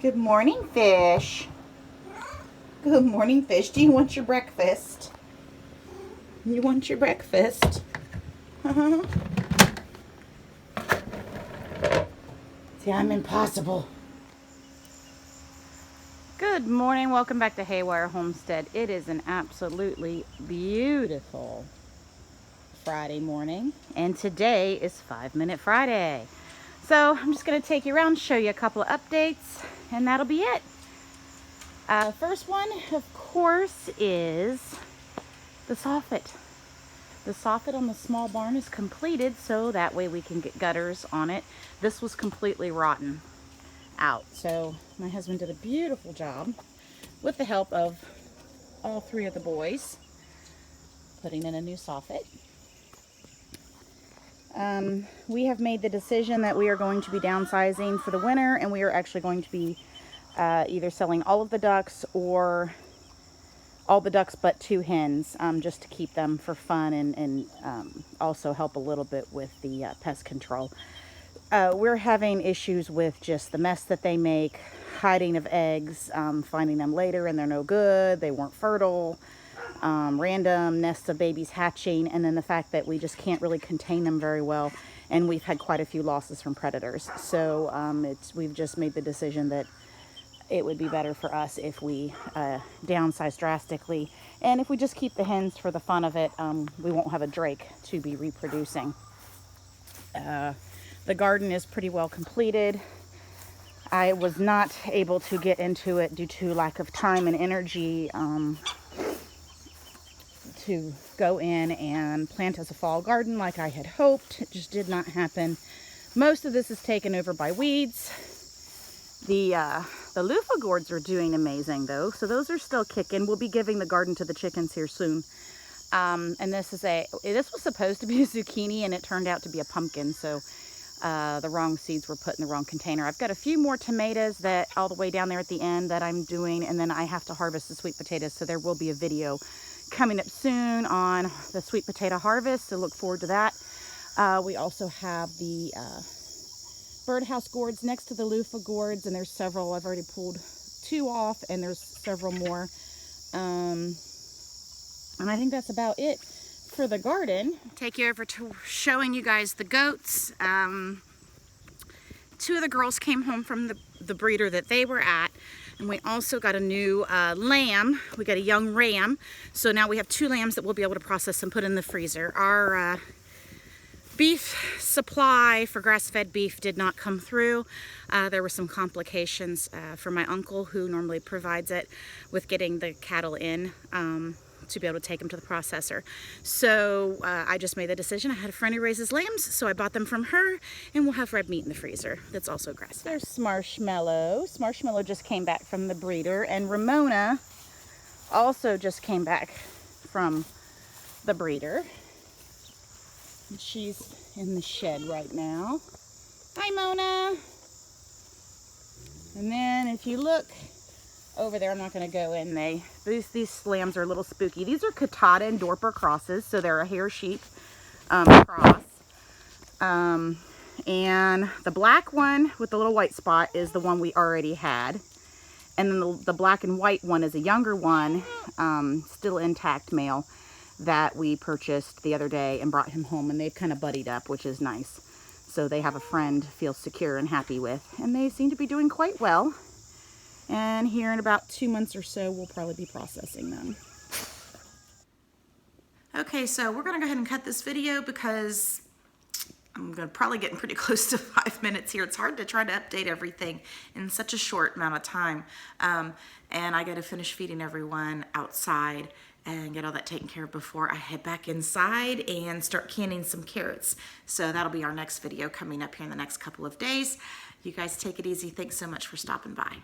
Good morning, fish. Good morning, fish. Do you want your breakfast? You want your breakfast? See, I'm impossible. Good morning. Welcome back to Haywire Homestead. It is an absolutely beautiful Friday morning, and today is 5-Minute Friday. So I'm just going to take you around, show you a couple of updates, and that'll be it. First one, of course, is the soffit. The soffit on the small barn is completed, so that way we can get gutters on it. This was completely rotten out, so my husband did a beautiful job with the help of all three of the boys putting in a new soffit. We have made the decision that we are going to be downsizing for the winter, and we are actually going to be either selling all of the ducks or all the ducks but 2 hens, just to keep them for fun and also help a little bit with the pest control. We're having issues with just the mess that they make, hiding of eggs, finding them later and they're no good, they weren't fertile, random nests of babies hatching, and then the fact that we just can't really contain them very well, and we've had quite a few losses from predators. So we've just made the decision that it would be better for us if we downsize drastically, and if we just keep the hens for the fun of it. We won't have a drake to be reproducing. The garden is pretty well completed. I was not able to get into it due to lack of time and energy to go in and plant as a fall garden like I had hoped. It just did not happen. Most of this is taken over by weeds. The loofah gourds are doing amazing though, so those are still kicking. We'll be giving the garden to the chickens here soon. And this was supposed to be a zucchini, and it turned out to be a pumpkin, so the wrong seeds were put in the wrong container. I've got a few more tomatoes that all the way down there at the end that I'm doing, and then I have to harvest the sweet potatoes, so there will be a video coming up soon on the sweet potato harvest, so look forward to that. We also have the birdhouse gourds next to the loofah gourds, and there's several. I've already pulled 2 off, and there's several more. And I think that's about it for the garden. Take you over to showing you guys the goats. 2 of the girls came home from the breeder that they were at, and we also got a new lamb. We got a young ram, so now we have 2 lambs that we'll be able to process and put in the freezer. Our beef supply for grass-fed beef did not come through. There were some complications for my uncle, who normally provides it, with getting the cattle in to be able to take them to the processor. So I just made the decision. I had a friend who raises lambs, so I bought them from her, and we'll have red meat in the freezer that's also grass-fed. There's Marshmallow. Marshmallow just came back from the breeder, and Ramona also just came back from the breeder. She's in the shed right now. Hi, Mona. And then if you look over there, I'm not going to go in. These lambs are a little spooky. These are Catata and Dorper crosses, so they're a hair sheep cross. And the black one with the little white spot is the one we already had. And then the black and white one is a younger one, still intact male, that we purchased the other day and brought him home, and they've kind of buddied up, which is nice. So they have a friend to feel secure and happy with, and they seem to be doing quite well. And here in about 2 months or so, we'll probably be processing them. Okay, so we're gonna go ahead and cut this video because I'm probably getting pretty close to 5 minutes here. It's hard to try to update everything in such a short amount of time. And I got to finish feeding everyone outside and get all that taken care of before I head back inside and start canning some carrots. So that'll be our next video coming up here in the next couple of days. You guys take it easy. Thanks so much for stopping by.